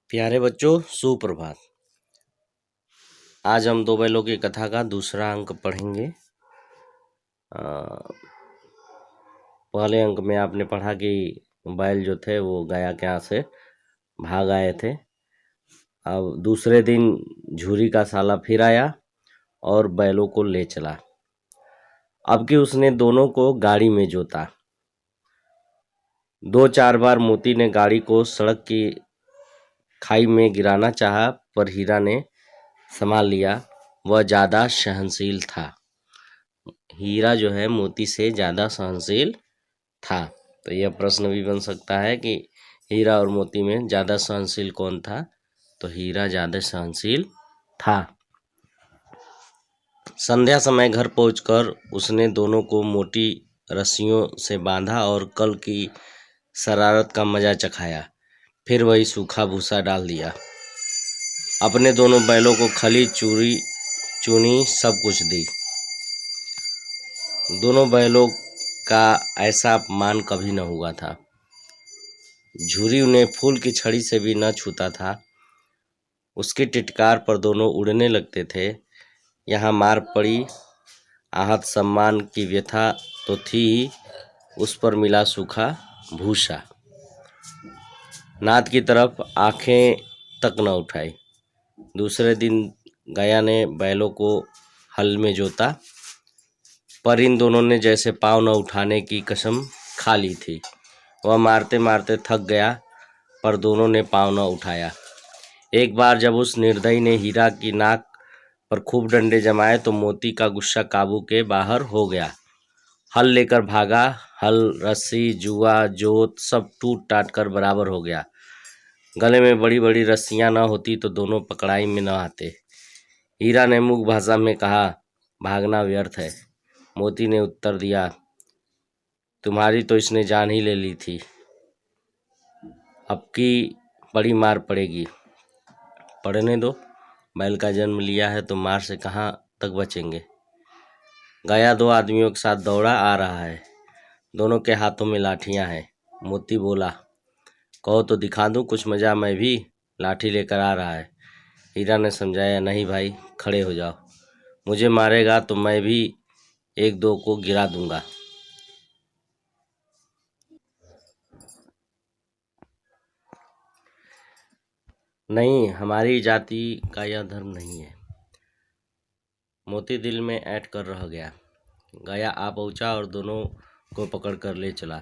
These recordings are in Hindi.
प्यारे बच्चों, सुप्रभात। आज हम दो बैलों की कथा का दूसरा अंक पढ़ेंगे। पहले अंक में आपने पढ़ा कि बैल जो थे वो गया के यहाँ से भाग आए थे। अब दूसरे दिन झूरी का साला फिर आया और बैलों को ले चला। अब कि उसने दोनों को गाड़ी में जोता। 2-4 बार मोती ने गाड़ी को सड़क की खाई में गिराना चाहा, पर हीरा ने संभाल लिया। वह ज़्यादा सहनशील था। हीरा जो है मोती से ज़्यादा सहनशील था। तो यह प्रश्न भी बन सकता है कि हीरा और मोती में ज़्यादा सहनशील कौन था? तो हीरा ज़्यादा सहनशील था। संध्या समय घर पहुंचकर उसने दोनों को मोटी रस्सियों से बांधा और कल की शरारत का मजा चखाया। फिर वही सूखा भूसा डाल दिया। अपने दोनों बैलों को खली चूनी सब कुछ दी। दोनों बैलों का ऐसा अपमान कभी न हुआ था। झूरी उन्हें फूल की छड़ी से भी न छूता था। उसकी टिटकार पर दोनों उड़ने लगते थे। यहाँ मार पड़ी, आहत सम्मान की व्यथा तो थी ही, उस पर मिला सूखा भूसा। नाद की तरफ आंखें तक न उठाई। दूसरे दिन गया ने बैलों को हल में जोता, पर इन दोनों ने जैसे पाँव न उठाने की कसम खा ली थी। वह मारते मारते थक गया, पर दोनों ने पाँव न उठाया। एक बार जब उस निर्दयी ने हीरा की नाक पर खूब डंडे जमाए तो मोती का गुस्सा काबू के बाहर हो गया। हल लेकर भागा। हल, रस्सी, जुआ, जोत सब टूट टाट कर बराबर हो गया। गले में बड़ी बड़ी रस्सियां न होती तो दोनों पकड़ाई में न आते। हीरा ने मूक भाषा में कहा, भागना व्यर्थ है। मोती ने उत्तर दिया, तुम्हारी तो इसने जान ही ले ली थी, अब की बड़ी मार पड़ेगी। पड़ने दो, बैल का जन्म लिया है तो मार से कहाँ तक बचेंगे। गया 2 आदमियों के साथ दौड़ा आ रहा है। दोनों के हाथों में लाठियां हैं। मोती बोला, कहो तो दिखा दूं कुछ मजा, मैं भी लाठी लेकर आ रहा है। हीरा ने समझाया, नहीं भाई, खड़े हो जाओ। मुझे मारेगा तो मैं भी 1-2 को गिरा दूंगा। नहीं, हमारी जाति का यह धर्म नहीं है। मोती दिल में ऐंठ कर रह गया। गया आ पहुंचा और दोनों को पकड़ कर ले चला।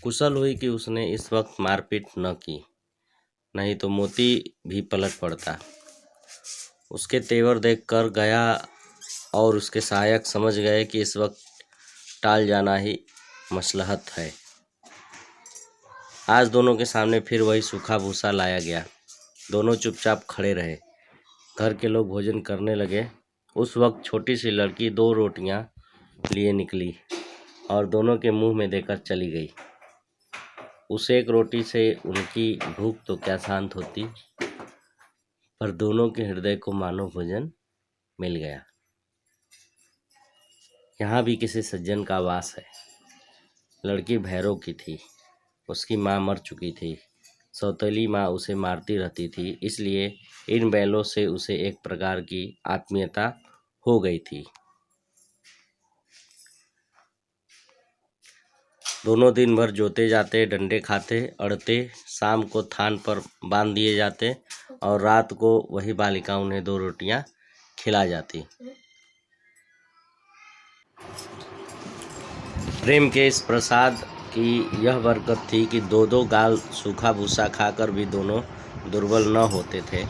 कुशल हुई कि उसने इस वक्त मारपीट न की, नहीं तो मोती भी पलट पड़ता। उसके तेवर देखकर गया और उसके सहायक समझ गए कि इस वक्त टाल जाना ही मसलहत है। आज दोनों के सामने फिर वही सूखा भूसा लाया गया। दोनों चुपचाप खड़े रहे। घर के लोग भोजन करने लगे। उस वक्त छोटी सी लड़की 2 रोटियां लिए निकली और दोनों के मुंह में देकर चली गई। उस एक रोटी से उनकी भूख तो क्या शांत होती, पर दोनों के हृदय को मानो भोजन मिल गया। यहाँ भी किसी सज्जन का वास है। लड़की भैरव की थी। उसकी माँ मर चुकी थी। सौतेली माँ उसे मारती रहती थी, इसलिए इन बैलों से उसे एक प्रकार की आत्मीयता हो गई थी। दोनों दिन भर जोते जाते, डंडे खाते, अड़ते, शाम को थान पर बांध दिए जाते और रात को वही बालिका उन्हें 2 रोटियां खिला जाती। प्रेम के इस प्रसाद की यह बरकत थी कि 2-2 गाल सूखा भूसा खाकर भी दोनों दुर्बल न होते थे,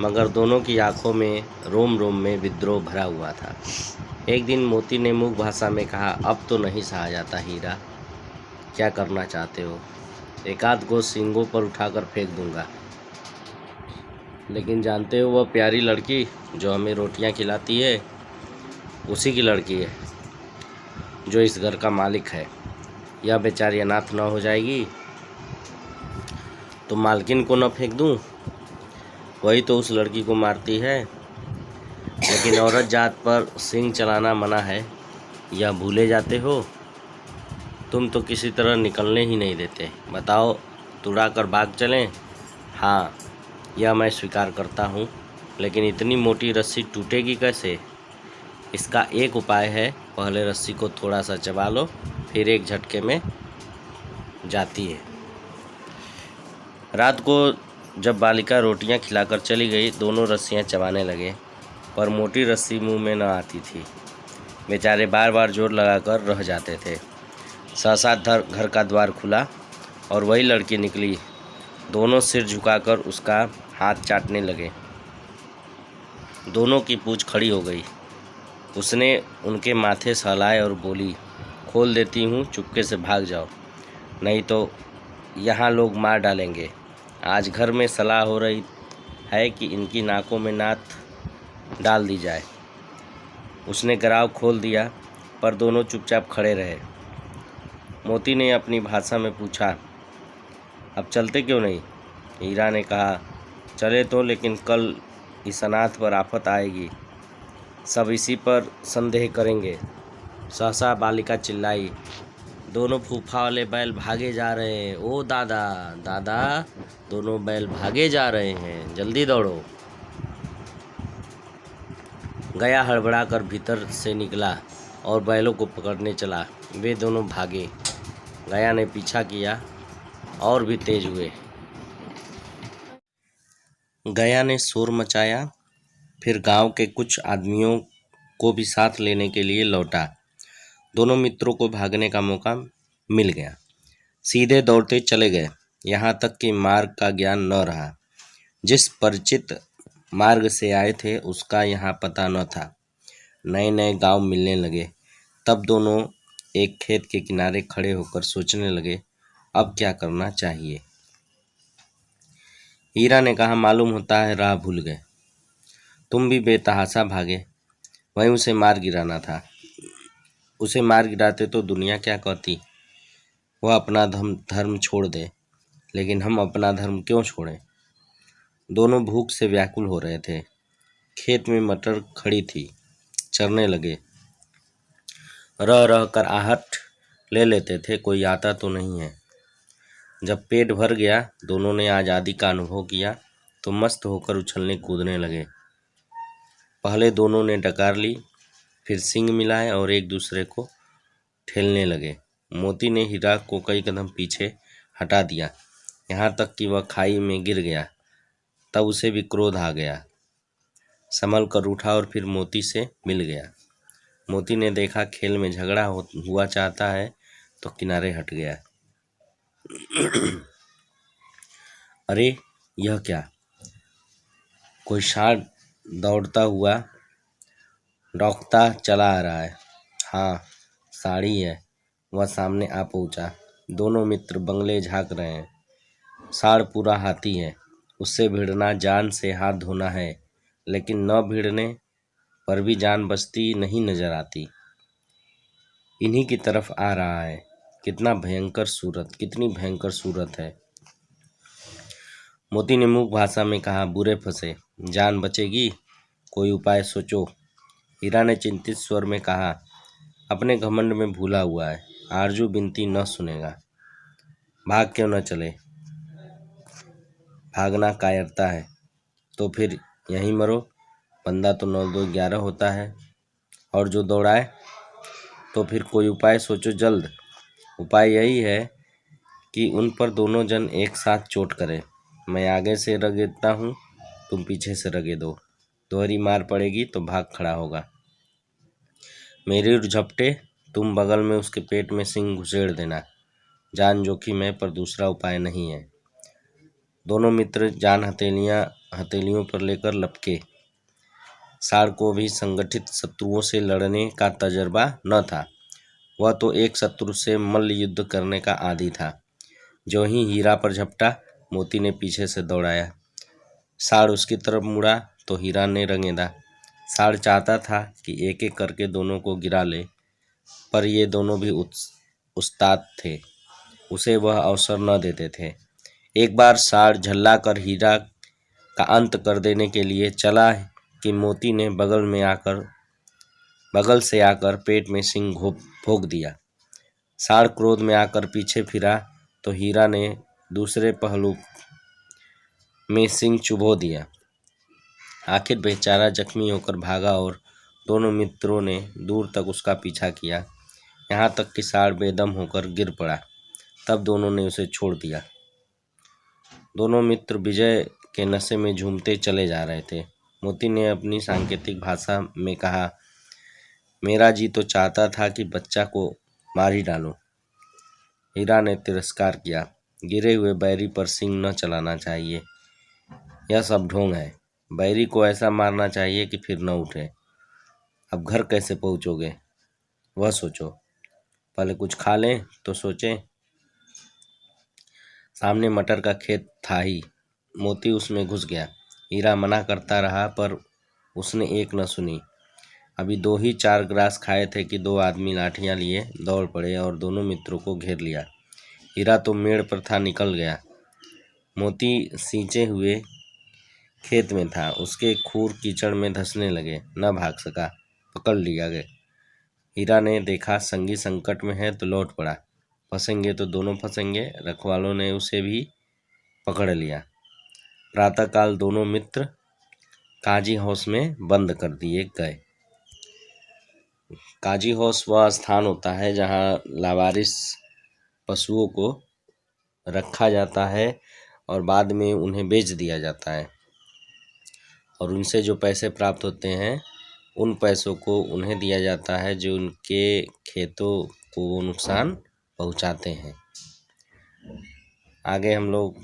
मगर दोनों की आंखों में रोम रोम में विद्रोह भरा हुआ था। एक दिन मोती ने मूक भाषा में कहा, अब तो नहीं सहा जाता हीरा, क्या करना चाहते हो? 1-8 को सींगों पर उठाकर फेंक दूंगा। लेकिन जानते हो, वह प्यारी लड़की जो हमें रोटियां खिलाती है उसी की लड़की है, जो इस घर का मालिक है। यह बेचारी अनाथ न हो जाएगी तो मालकिन को न फेंक दूं? वही तो उस लड़की को मारती है। लेकिन औरत जात पर सिंग चलाना मना है, यह भूले जाते हो? तुम तो किसी तरह निकलने ही नहीं देते। बताओ, तुड़ा कर भाग चलें? हाँ, यह मैं स्वीकार करता हूँ, लेकिन इतनी मोटी रस्सी टूटेगी कैसे? इसका एक उपाय है, पहले रस्सी को थोड़ा सा चबा लो, फिर एक झटके में जाती है। रात को जब बालिका रोटियां खिलाकर चली गई, दोनों रस्सियां चबाने लगे, पर मोटी रस्सी मुंह में न आती थी। बेचारे बार बार जोर लगाकर रह जाते थे। सहसा घर का द्वार खुला और वही लड़की निकली। दोनों सिर झुकाकर उसका हाथ चाटने लगे। दोनों की पूंछ खड़ी हो गई। उसने उनके माथे सहलाए और बोली, खोल देती हूँ, चुपके से भाग जाओ, नहीं तो यहाँ लोग मार डालेंगे। आज घर में सलाह हो रही है कि इनकी नाकों में नाथ डाल दी जाए। उसने गराव खोल दिया, पर दोनों चुपचाप खड़े रहे। मोती ने अपनी भाषा में पूछा, अब चलते क्यों नहीं? हीरा ने कहा, चले तो, लेकिन कल इस अनाथ पर आफत आएगी, सब इसी पर संदेह करेंगे। सहसा बालिका चिल्लाई, दोनों फूफा वाले बैल भागे जा रहे हैं। ओ दादा दादा, दोनों बैल भागे जा रहे हैं, जल्दी दौड़ो। गया हड़बड़ाकर भीतर से निकला और बैलों को पकड़ने चला। वे दोनों भागे। गया ने पीछा किया और भी तेज हुए। गया ने शोर मचाया, फिर गांव के कुछ आदमियों को भी साथ लेने के लिए लौटा। दोनों मित्रों को भागने का मौका मिल गया। सीधे दौड़ते चले गए, यहाँ तक कि मार्ग का ज्ञान न रहा। जिस परिचित मार्ग से आए थे उसका यहाँ पता न था। नए नए गांव मिलने लगे। तब दोनों एक खेत के किनारे खड़े होकर सोचने लगे, अब क्या करना चाहिए। हीरा ने कहा, मालूम होता है राह भूल गए। तुम भी बेतहाशा भागे, वहीं उसे मार गिराना था। उसे मार गिराते तो दुनिया क्या कहती? वह अपना धर्म छोड़ दे, लेकिन हम अपना धर्म क्यों छोड़ें? दोनों भूख से व्याकुल हो रहे थे। खेत में मटर खड़ी थी, चरने लगे। रह रह कर आहट ले लेते थे, कोई आता तो नहीं है। जब पेट भर गया, दोनों ने आज़ादी का अनुभव किया तो मस्त होकर उछलने कूदने लगे। पहले दोनों ने डकार ली, फिर सींग मिलाए और एक दूसरे को ठेलने लगे। मोती ने हीरा को कई कदम पीछे हटा दिया, यहाँ तक कि वह खाई में गिर गया। तब उसे भी क्रोध आ गया। संभल कर उठा और फिर मोती से मिल गया। मोती ने देखा खेल में झगड़ा हुआ चाहता है तो किनारे हट गया। अरे यह क्या? कोई सांड दौड़ता हुआ डौंकता चला आ रहा है। हाँ, साड़ी है। वह सामने आ पहुंचा। दोनों मित्र बंगले झांक रहे हैं। सांड पूरा हाथी है, उससे भिड़ना जान से हाथ धोना है, लेकिन न भिड़ने पर भी जान बचती नहीं नजर आती। इन्हीं की तरफ आ रहा है। कितना भयंकर सूरत, कितनी भयंकर सूरत है। मोती ने मूक भाषा में कहा, बुरे फंसे, जान बचेगी? कोई उपाय सोचो। हीरा ने चिंतित स्वर में कहा, अपने घमंड में भूला हुआ है, आरजू बिनती न सुनेगा। भाग क्यों न चले? भागना कायरता है तो फिर यहीं मरो। बंदा तो 9 2 11 होता है, और जो दौड़ाए। तो फिर कोई उपाय सोचो जल्द। उपाय यही है कि उन पर दोनों जन एक साथ चोट करें। मैं आगे से रगेदता हूँ, तुम पीछे से रगेदो। दोहरी मार पड़ेगी तो भाग खड़ा होगा। मेरी झपटे, तुम बगल में उसके पेट में सिंग घुसेड़ देना। जान जोखिम है, पर दूसरा उपाय नहीं है। दोनों मित्र जान हथेलियों पर लेकर लपके। सांड को भी संगठित शत्रुओं से लड़ने का तजर्बा न था। वह तो एक शत्रु से मल्ल युद्ध करने का आदी था। जो ही हीरा पर झपटा, मोती ने पीछे से दौड़ाया। सांड उसकी तरफ मुड़ा तो हीरा ने रंगेदा। सांड चाहता था कि एक एक करके दोनों को गिरा ले, पर ये दोनों भी उस्ताद थे, उसे वह अवसर न देते थे। एक बार सांड झल्ला कर हीरा का अंत कर देने के लिए चला कि मोती ने बगल से आकर पेट में सिंग भोंक दिया। सांड क्रोध में आकर पीछे फिरा तो हीरा ने दूसरे पहलू में सिंह चुभो दिया। आखिर बेचारा जख्मी होकर भागा और दोनों मित्रों ने दूर तक उसका पीछा किया, यहाँ तक कि सांड बेदम होकर गिर पड़ा। तब दोनों ने उसे छोड़ दिया। दोनों मित्र विजय के नशे में झूमते चले जा रहे थे। मोती ने अपनी सांकेतिक भाषा में कहा, मेरा जी तो चाहता था कि बच्चा को मार ही डालो। हीरा ने तिरस्कार किया, गिरे हुए बैरी पर सींग न चलाना चाहिए, यह सब ढोंग है। बैरी को ऐसा मारना चाहिए कि फिर न उठे। अब घर कैसे पहुंचोगे वह सोचो, पहले कुछ खा लें तो सोचें। सामने मटर का खेत था ही, मोती उसमें घुस गया। हीरा मना करता रहा पर उसने एक न सुनी। अभी 2 ही 4 ग्रास खाए थे कि 2 आदमी लाठियां लिए दौड़ पड़े और दोनों मित्रों को घेर लिया। हीरा तो मेड़ पर था, निकल गया। मोती सींचे हुए खेत में था, उसके खूर कीचड़ में धंसने लगे, न भाग सका, पकड़ लिया गया। हीरा ने देखा संगी संकट में है तो लौट पड़ा, फंसेंगे तो दोनों फंसेंगे। रखवालों ने उसे भी पकड़ लिया। प्रातःकाल दोनों मित्र काजी हाउस में बंद कर दिए गए। काजी हाउस वह स्थान होता है जहाँ लावारिस पशुओं को रखा जाता है और बाद में उन्हें बेच दिया जाता है, और उनसे जो पैसे प्राप्त होते हैं उन पैसों को उन्हें दिया जाता है जो उनके खेतों को नुकसान पहुंचाते हैं। आगे हम लोग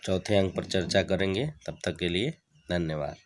चौथे अंक पर चर्चा करेंगे। तब तक के लिए धन्यवाद।